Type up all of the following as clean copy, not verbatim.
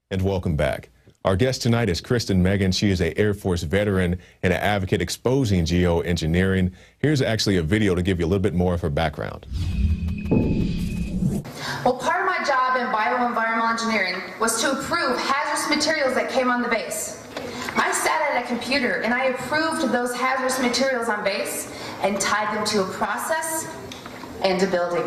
And welcome back. Our guest tonight is Kristen Meghan. She is an Air Force veteran and an advocate exposing geoengineering. Here's actually a video to give you a little bit more of her background. Well, part of my job in bioenvironmental engineering was to approve hazardous materials that came on the base. I sat at a computer and I approved those hazardous materials on base and tied them to a process and a building.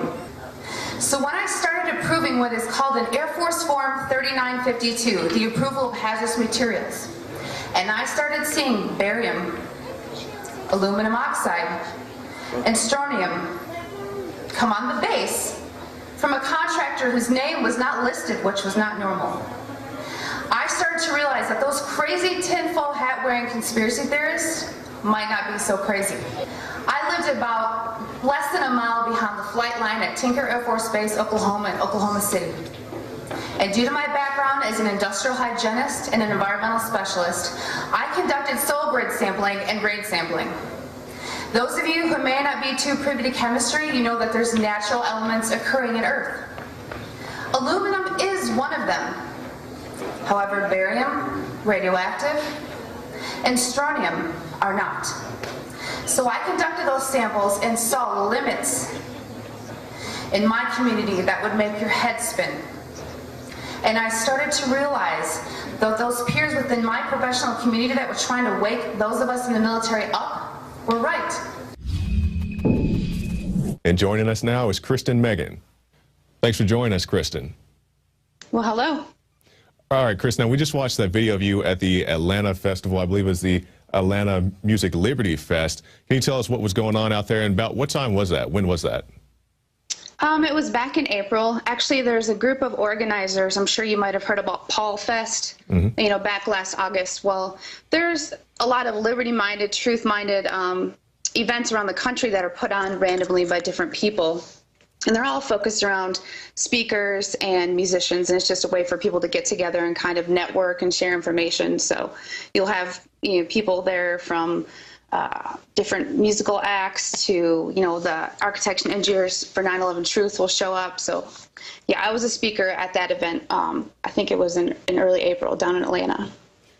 So when I started approving what is called an Air Force Form 3952, the approval of hazardous materials, and I started seeing barium, aluminum oxide, and strontium come on the base from a contractor whose name was not listed, which was not normal, I started to realize that those crazy tinfoil hat wearing conspiracy theorists might not be so crazy. I lived about less than a mile behind the flight line at Tinker Air Force Base, Oklahoma, in Oklahoma City. And due to my background as an industrial hygienist and an environmental specialist, I conducted soil grid sampling and grade sampling. Those of you who may not be too privy to chemistry, you know that there's natural elements occurring in Earth. Aluminum is one of them. However, barium, radioactive, and strontium are not. So I conducted those samples and saw limits in my community that would make your head spin. And I started to realize that those peers within my professional community that were trying to wake those of us in the military up were right. And joining us now is Kristen Meghan. Thanks for joining us, Kristen. Well, hello. All right, Kristen, we just watched that video of you at the Atlanta Festival. I believe it was the Atlanta Music Liberty Fest. Can you tell us what was going on out there and about what time was that? When was that? It was back in April. Actually, there's a group of organizers. I'm sure you might have heard about Paul Fest, you know, back last August. Well, there's a lot of liberty-minded, truth-minded events around the country that are put on randomly by different people. And they're all focused around speakers and musicians, and it's just a way for people to get together and kind of network and share information. So you'll have people there from different musical acts to, the architects and engineers for 9/11 Truth will show up. So yeah, I was a speaker at that event. I think it was in early April down in Atlanta.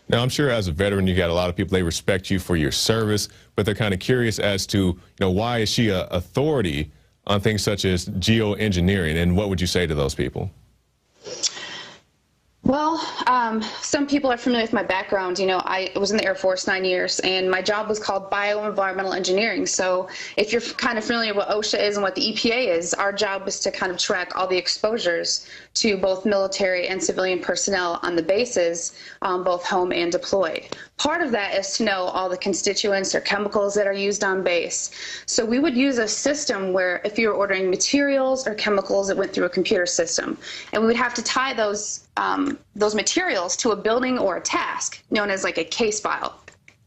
Now, I'm sure as a veteran, you got a lot of people, they respect you for your service, but they're kind of curious as to, why is she an authority on things such as geoengineering, and what would you say to those people? Well, some people are familiar with my background. I was in the Air Force 9 years, and my job was called bioenvironmental engineering. So if you're kind of familiar with what OSHA is and what the EPA is, our job was to kind of track all the exposures to both military and civilian personnel on the bases, both home and deployed. Part of that is to know all the constituents or chemicals that are used on base. So we would use a system where if you were ordering materials or chemicals, it went through a computer system, and we would have to tie those materials to a building or a task known as like a case file.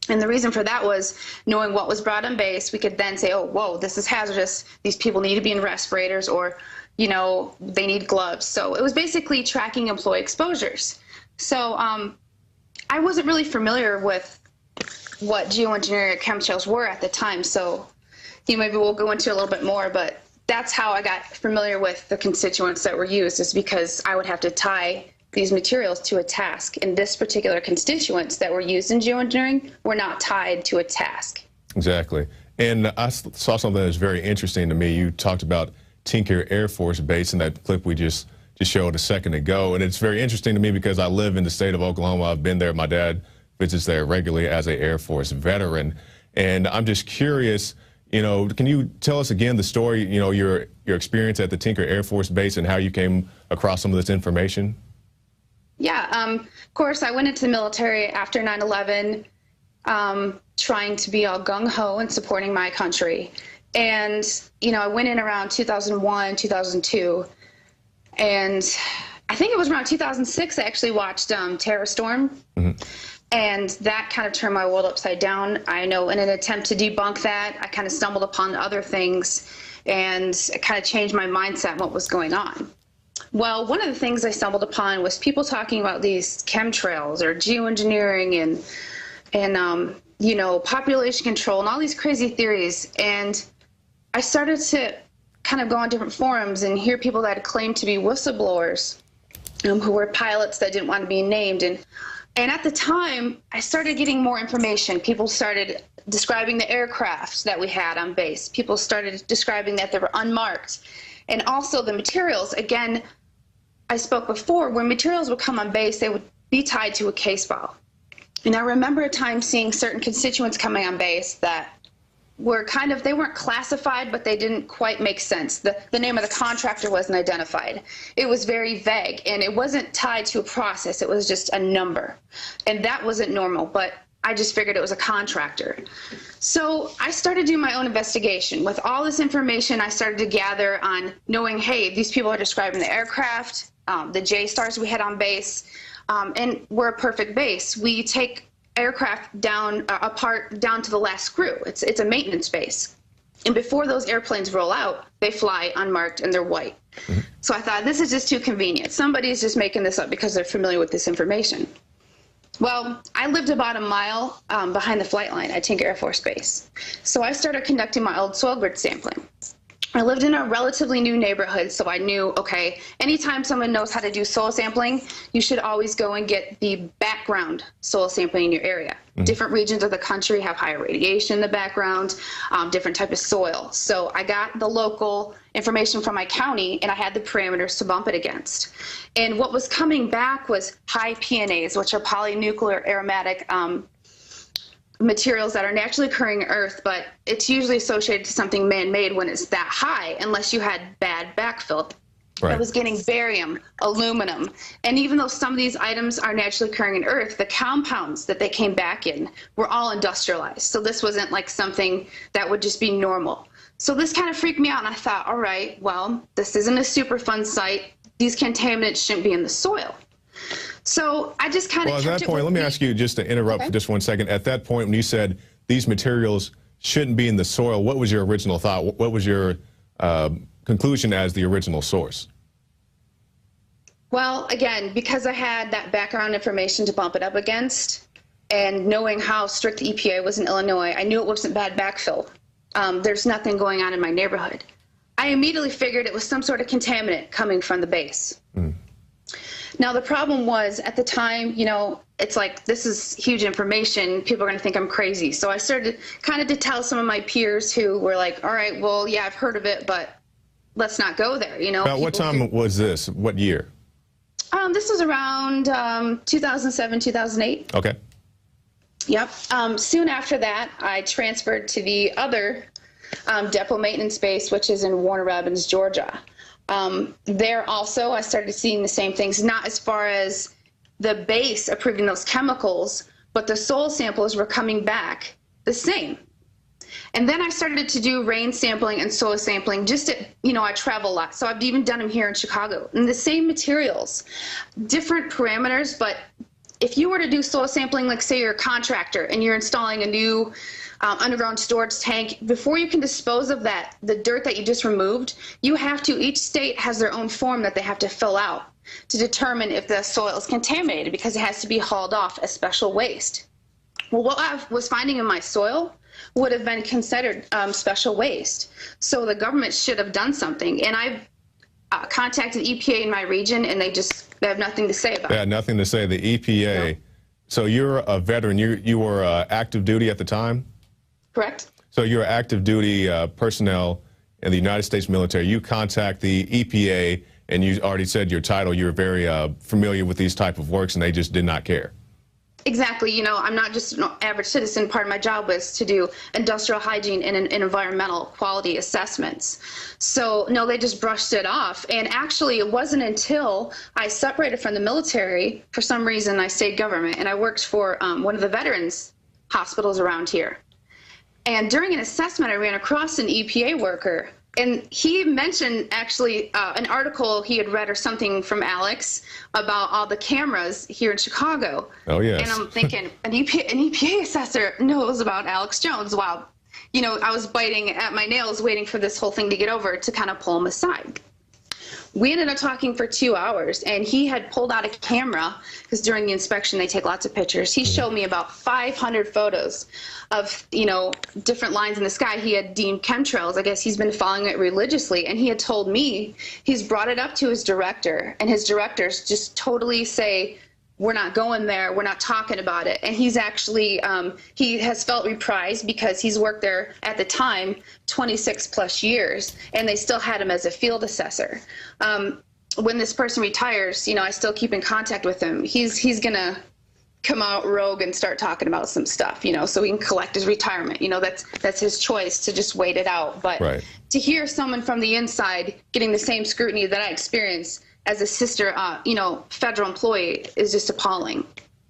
And the reason for that was knowing what was brought on base, we could then say, oh, whoa, this is hazardous. These people need to be in respirators, or, they need gloves. So it was basically tracking employee exposures. So I wasn't really familiar with what geoengineering or chemtrails were at the time. So maybe we'll go into a little bit more, but that's how I got familiar with the constituents that were used, is because I would have to tie these materials to a task. And this particular constituents that were used in geoengineering were not tied to a task. Exactly. And I saw something that was very interesting to me. You talked about Tinker Air Force Base in that clip we just showed a second ago. And it's very interesting to me because I live in the state of Oklahoma. I've been there. My dad visits there regularly as an Air Force veteran. And I'm just curious, can you tell us again the story, your experience at the Tinker Air Force Base and how you came across some of this information? Yeah, of course, I went into the military after 9/11, trying to be all gung-ho and supporting my country. And, I went in around 2001, 2002, and I think it was around 2006 I actually watched Terrorstorm. And that kind of turned my world upside down. I know in an attempt to debunk that, I kind of stumbled upon other things, and it kind of changed my mindset and what was going on. Well, one of the things I stumbled upon was people talking about these chemtrails or geoengineering and population control and all these crazy theories. And I started to kind of go on different forums and hear people that claimed to be whistleblowers who were pilots that didn't want to be named. And at the time, I started getting more information. People started describing the aircraft that we had on base. People started describing that they were unmarked. And also the materials. Again, I spoke before, when materials would come on base, they would be tied to a case file. And I remember a time seeing certain constituents coming on base that were they weren't classified, but they didn't quite make sense. The name of the contractor wasn't identified. It was very vague, and it wasn't tied to a process. It was just a number. And that wasn't normal, but I just figured it was a contractor. So I started doing my own investigation. With all this information I started to gather on knowing, hey, these people are describing the aircraft, the J-stars we had on base, and we're a perfect base. We take aircraft apart down to the last screw. It's a maintenance base. And before those airplanes roll out, they fly unmarked and they're white. Mm-hmm. So I thought, this is just too convenient. Somebody's just making this up because they're familiar with this information. Well, I lived about a mile behind the flight line at Tinker Air Force Base. So I started conducting my old soil grid sampling. I lived in a relatively new neighborhood, so I knew, okay, anytime someone knows how to do soil sampling, you should always go and get the background soil sampling in your area. Mm-hmm. Different regions of the country have higher radiation in the background, different type of soil. So I got the local information from my county, and I had the parameters to bump it against. And what was coming back was high PNAs, which are polynuclear aromatic materials that are naturally occurring in Earth, but it's usually associated to something man-made when it's that high, unless you had bad backfill. Right. I was getting barium, aluminum, and even though some of these items are naturally occurring in Earth, the compounds that they came back in were all industrialized. So this wasn't like something that would just be normal. So this kind of freaked me out, and I thought, all right, well, this isn't a Superfund site. These contaminants shouldn't be in the soil. So I just kind of Well, at that point, let me ask you, just to interrupt for just 1 second. At that point, when you said these materials shouldn't be in the soil, what was your original thought? What was your conclusion as the original source? Well, again, because I had that background information to bump it up against, and knowing how strict the EPA was in Illinois, I knew it wasn't bad backfill. There's nothing going on in my neighborhood. I immediately figured it was some sort of contaminant coming from the base. Mm. Now, the problem was, at the time, you know, it's like, this is huge information. People are going to think I'm crazy. So I started kind of to tell some of my peers who were like, all right, well, yeah, I've heard of it, but let's not go there, you know. About what time was this? What year? This was around 2007, 2008. Okay. Yep. Soon after that, I transferred to the other depot maintenance base, which is in Warner Robins, Georgia. There also, I started seeing the same things, not as far as the base approving those chemicals, but the soil samples were coming back the same. And then I started to do rain sampling and soil sampling just at, you know, I travel a lot. So I've even done them here in Chicago. And the same materials, different parameters, but if you were to do soil sampling, like say you're a contractor and you're installing a new underground storage tank, before you can dispose of that, the dirt that you just removed, you have to, each state has their own form that they have to fill out to determine if the soil is contaminated, because it has to be hauled off as special waste. Well, what I was finding in my soil would have been considered special waste. So the government should have done something. And I've contacted EPA in my region, and they have nothing to say about it. Yeah, nothing to say. The EPA. No. So you're a veteran. You were active duty at the time? Correct. So you're active duty personnel in the United States military. You contact the EPA, and you already said your title. You're very familiar with these type of works, and they just did not care. Exactly. You know, I'm not just an average citizen. Part of my job was to do industrial hygiene and environmental quality assessments. So, no, they just brushed it off. And actually, it wasn't until I separated from the military, for some reason, I stayed government, and I worked for one of the veterans hospitals around here. And during an assessment, I ran across an EPA worker, and he mentioned actually an article he had read or something from Alex about all the cameras here in Chicago. Oh, yes. And I'm thinking, an EPA assessor knows about Alex Jones. Wow. You know, I was biting at my nails waiting for this whole thing to get over to kind of pull him aside. We ended up talking for 2 hours, and he had pulled out a camera, because during the inspection they take lots of pictures. He showed me about 500 photos of, you know, different lines in the sky he had deemed chemtrails. I guess he's been following it religiously, and he had told me he's brought it up to his director, and his directors just totally say, we're not going there, we're not talking about it. And he's actually, he has felt reprised because he's worked there at the time 26 plus years, and they still had him as a field assessor. When this person retires, you know, I still keep in contact with him. He's gonna come out rogue and start talking about some stuff, you know, so he can collect his retirement. You know, that's his choice to just wait it out. But to hear someone from the inside getting the same scrutiny that I experienced as a sister, you know, federal employee is just appalling.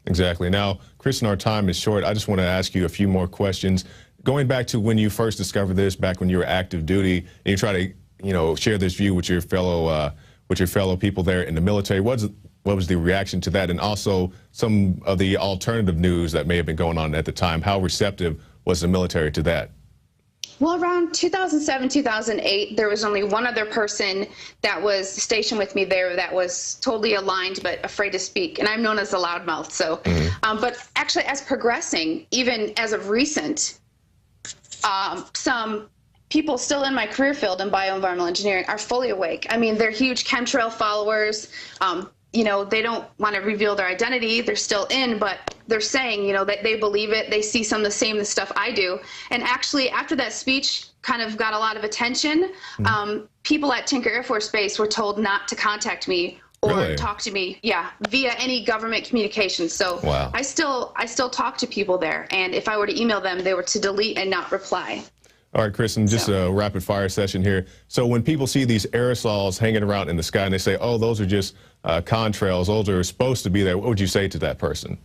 Exactly. Now, Kristen, our time is short. I just want to ask you a few more questions. Going back to when you first discovered this, back when you were active duty, and you try to, you know, share this view with your fellow people there in the military. What was the reaction to that, and also some of the alternative news that may have been going on at the time? How receptive was the military to that? Well, around 2007, 2008, there was only one other person that was stationed with me there that was totally aligned but afraid to speak, and I'm known as the loudmouth. So, but actually, as progressing, even as of recent, some people still in my career field in bioenvironmental engineering are fully awake. I mean, they're huge chemtrail followers. You know, they don't want to reveal their identity. They're still in, but they're saying, you know, that they believe it. They see some of the same stuff I do. And actually, after that speech kind of got a lot of attention, people at Tinker Air Force Base were told not to contact me or talk to me, via any government communications. So I still talk to people there. And if I were to email them, they were to delete and not reply. All right, Kristen, just a rapid fire session here. So when people see these aerosols hanging around in the sky and they say, oh, those are just contrails, those are supposed to be there, what would you say to that person?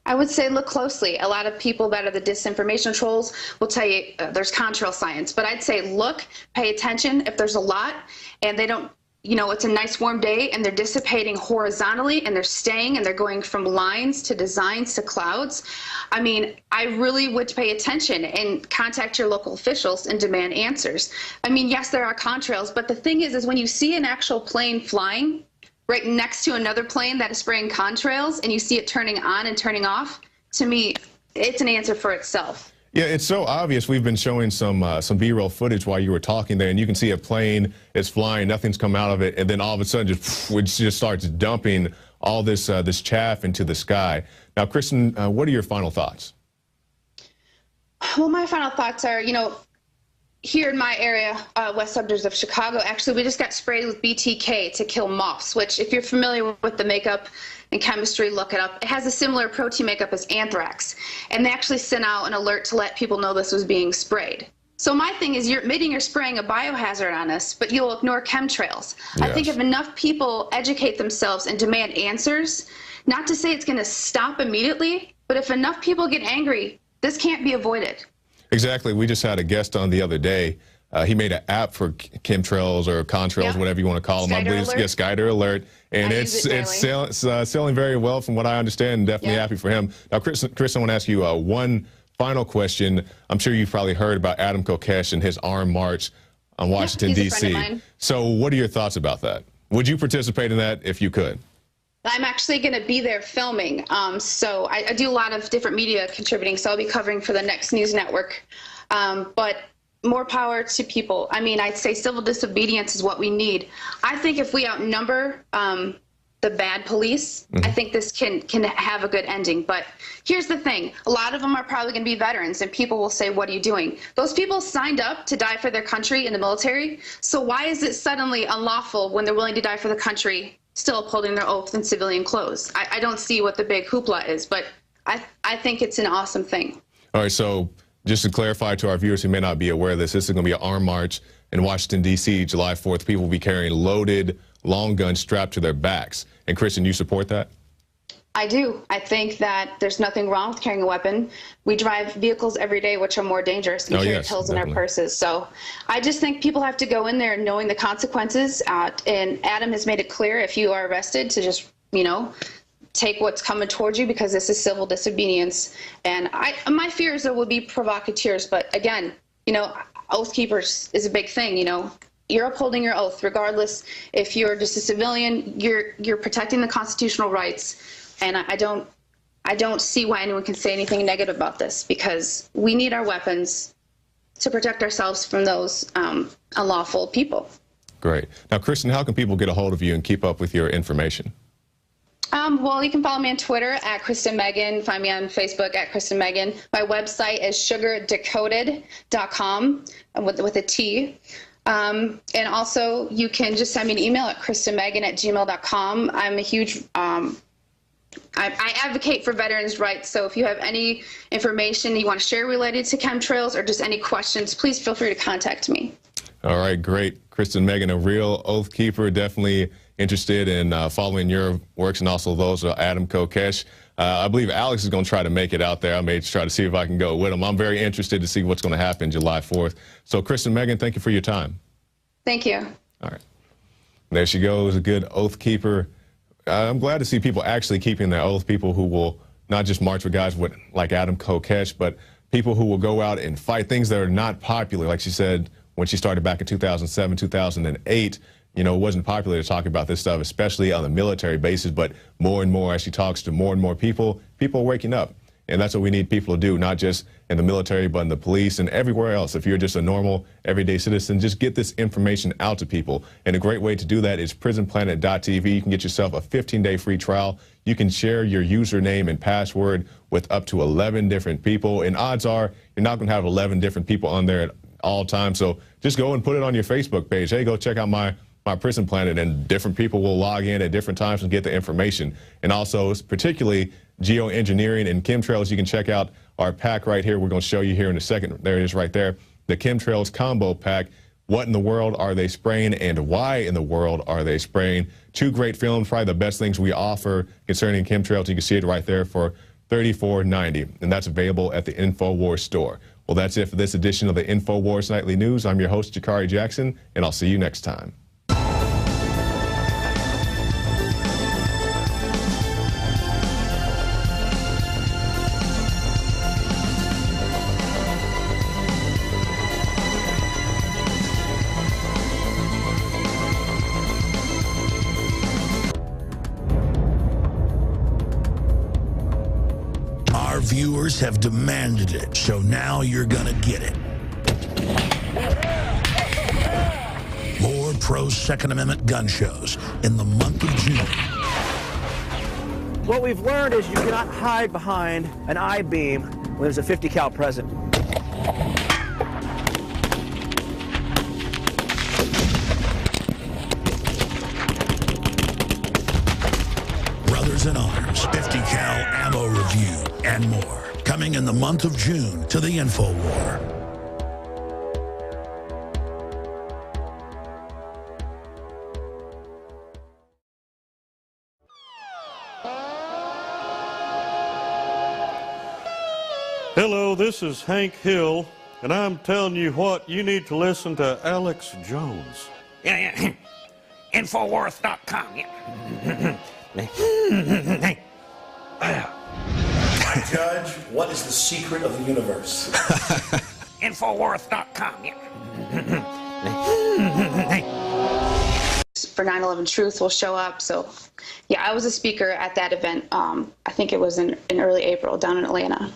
I would say look closely. A lot of people that are the disinformation trolls will tell you there's contrail science, but I'd say look, pay attention if there's a lot, and they don't, you know, it's a nice warm day and they're dissipating horizontally and they're staying and they're going from lines to designs to clouds. I mean, I really would pay attention and contact your local officials and demand answers. I mean, yes, there are contrails, but the thing is when you see an actual plane flying right next to another plane that is spraying contrails and you see it turning on and turning off, to me, it's an answer for itself. Yeah, it's so obvious. We've been showing some B-roll footage while you were talking there, and you can see a plane is flying, nothing's come out of it, and then all of a sudden it just starts dumping all this this chaff into the sky. Now, Kristen, what are your final thoughts? Well, my final thoughts are, you know, here in my area, west suburbs of Chicago, actually, we just got sprayed with BTK to kill moths, which if you're familiar with the makeup and chemistry, look it up. It has a similar protein makeup as anthrax. And they actually sent out an alert to let people know this was being sprayed. So my thing is you're admitting you're spraying a biohazard on us, but you'll ignore chemtrails. Yes. I think if enough people educate themselves and demand answers, not to say it's going to stop immediately, but if enough people get angry, this can't be avoided. Exactly. We just had a guest on the other day. He made an app for chemtrails or contrails, whatever you want to call them. I believe it's Skyder Alert, and it's selling very well from what I understand. Definitely happy for him. Now, Chris, I want to ask you one final question. I'm sure you've probably heard about Adam Kokesh and his armed march on Washington, D.C. So what are your thoughts about that? Would you participate in that if you could? I'm actually going to be there filming. So I do a lot of different media contributing, so I'll be covering for the Next News Network. But more power to people. I mean, I'd say civil disobedience is what we need. I think if we outnumber the bad police, I think this can have a good ending. But here's the thing. A lot of them are probably going to be veterans, and people will say, what are you doing? Those people signed up to die for their country in the military, so why is it suddenly unlawful when they're willing to die for the country, still upholding their oath in civilian clothes? I don't see what the big hoopla is, but I think it's an awesome thing. All right, so just to clarify to our viewers who may not be aware of this, this is going to be an armed march in Washington, D.C., July 4th. People will be carrying loaded long guns strapped to their backs. And Kristen, you support that? I do. I think that there's nothing wrong with carrying a weapon. We drive vehicles every day which are more dangerous and carry pills in our purses. So I just think people have to go in there knowing the consequences. And Adam has made it clear if you are arrested to just, you know, take what's coming towards you, because this is civil disobedience. And my fear is there will be provocateurs, but again, you know, oath keepers is a big thing, you know. you're upholding your oath, regardless if you're just a civilian. You're protecting the constitutional rights, and I don't see why anyone can say anything negative about this, because we need our weapons to protect ourselves from those unlawful people. Great. Now, Kristen, how can people get a hold of you and keep up with your information? Well, you can follow me on Twitter at Kristen Meghan. Find me on Facebook at Kristen Meghan. My website is sugardecoded.com with a T. And also, you can just send me an email at kristenmeghan@gmail.com. I'm a huge I advocate for veterans' rights, so if you have any information you want to share related to chemtrails or just any questions, please feel free to contact me. All right, great. Kristen Meghan, a real oath keeper, definitely interested in following your works and also those of Adam Kokesh. I believe Alex is going to try to make it out there. I may try to see if I can go with him. I'm very interested to see what's going to happen July 4th. So, Kristen Meghan, thank you for your time. Thank you. All right. There she goes, a good oath keeper. I'm glad to see people actually keeping their oath, people who will not just march with guys like Adam Kokesh, but people who will go out and fight things that are not popular. Like she said, when she started back in 2007, 2008, you know, it wasn't popular to talk about this stuff, especially on a military basis, but more and more as she talks to more and more people are waking up. And that's what we need people to do, not just in the military, but in the police and everywhere else. If you're just a normal, everyday citizen, just get this information out to people. And a great way to do that is prisonplanet.tv. You can get yourself a 15-day free trial. You can share your username and password with up to 11 different people. And odds are you're not going to have 11 different people on there at all times. So just go and put it on your Facebook page. Hey, go check out my Prison Planet, and different people will log in at different times and get the information. And also, particularly geoengineering and chemtrails, you can check out our pack right here. We're going to show you here in a second. There it is right there. The Chemtrails Combo Pack. What in the world are they spraying, and why in the world are they spraying? Two great films, probably the best things we offer concerning chemtrails. You can see it right there for $34.90, and that's available at the InfoWars store. Well, that's it for this edition of the InfoWars Nightly News. I'm your host, Jakari Jackson, and I'll see you next time. Viewers have demanded it, so now you're gonna get it. More pro-Second Amendment gun shows in the month of June. What we've learned is you cannot hide behind an I-beam when there's a 50 cal present. Brothers in Arms, 50 cal ammo review, and more. Coming in the month of June to the InfoWar. Hello, this is Hank Hill, and I'm telling you what, you need to listen to Alex Jones. Yeah. Infowars.com, yeah. Judge, what is the secret of the universe? Infowars.com, yeah. For 9/11 Truth will show up. So, yeah, I was a speaker at that event. I think it was in early April down in Atlanta.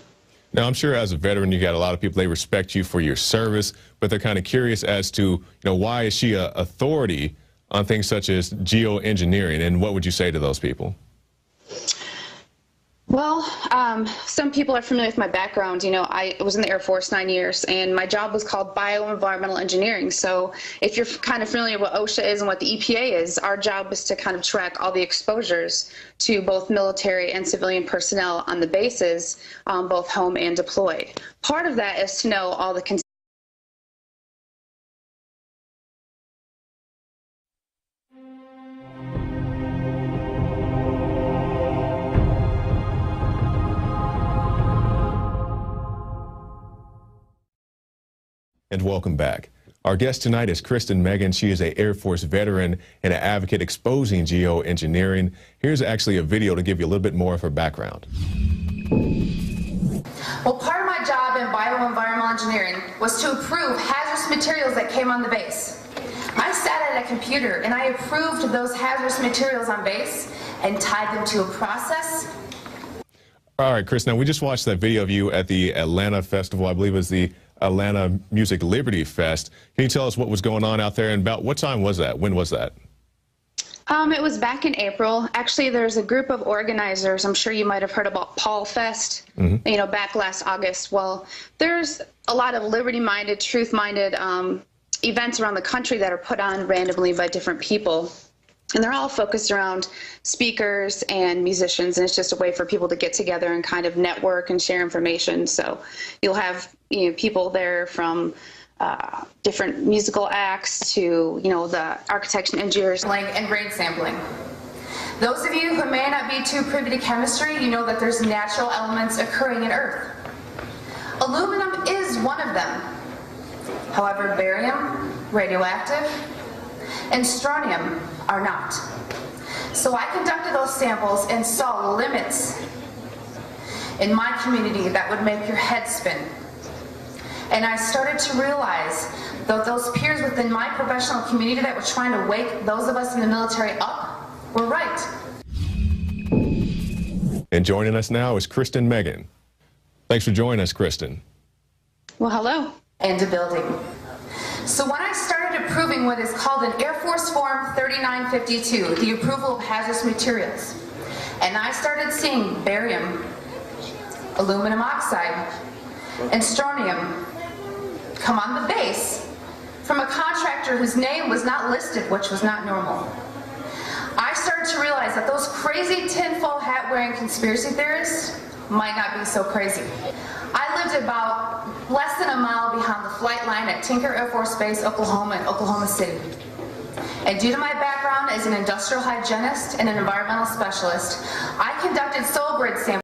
Now, I'm sure as a veteran, you got a lot of people, they respect you for your service, but they're kind of curious as to, you know, why is she an authority on things such as geoengineering, and what would you say to those people? Well, some people are familiar with my background. You know, I was in the Air Force 9 years, and my job was called bioenvironmental engineering. So if you're kind of familiar with what OSHA is and what the EPA is, our job is to kind of track all the exposures to both military and civilian personnel on the bases, both home and deployed. Part of that is to know all the And welcome back. Our guest tonight is Kristen Meghan. She is an Air Force veteran and an advocate exposing geoengineering. Here's actually a video to give you a little bit more of her background. Well, part of my job in bioenvironmental engineering was to approve hazardous materials that came on the base. I sat at a computer and I approved those hazardous materials on base and tied them to a process. All right, Chris, now we just watched that video of you at the Atlanta Festival. I believe it was the Atlanta Music Liberty Fest. Can you tell us what was going on out there and about what time was that? When was that? It was back in April. Actually, there's a group of organizers. I'm sure you might have heard about Paul Fest, you know, back last August. Well, there's a lot of liberty-minded, truth-minded events around the country that are put on randomly by different people. And they're all focused around speakers and musicians, and it's just a way for people to get together and kind of network and share information. So you'll have, you know, people there from different musical acts to, you know, the architects and engineers. And brain sampling. Those of you who may not be too privy to chemistry, you know that there's natural elements occurring in Earth. Aluminum is one of them. However, barium, radioactive, and strontium are not. So I conducted those samples and saw limits in my community that would make your head spin. And I started to realize that those peers within my professional community that were trying to wake those of us in the military up were right. And joining us now is Kristen Meghan. Thanks for joining us, Kristen. Well, hello. And a building. So when I started approving what is called an Air Force Form 3952, the approval of hazardous materials, and I started seeing barium, aluminum oxide, and strontium come on the base from a contractor whose name was not listed, which was not normal, I started to realize that those crazy tinfoil hat wearing conspiracy theorists might not be so crazy. I lived about less than a mile behind the flight line at Tinker Air Force Base, Oklahoma, in Oklahoma City. And due to my background as an industrial hygienist and an environmental specialist, I conducted soil grid samples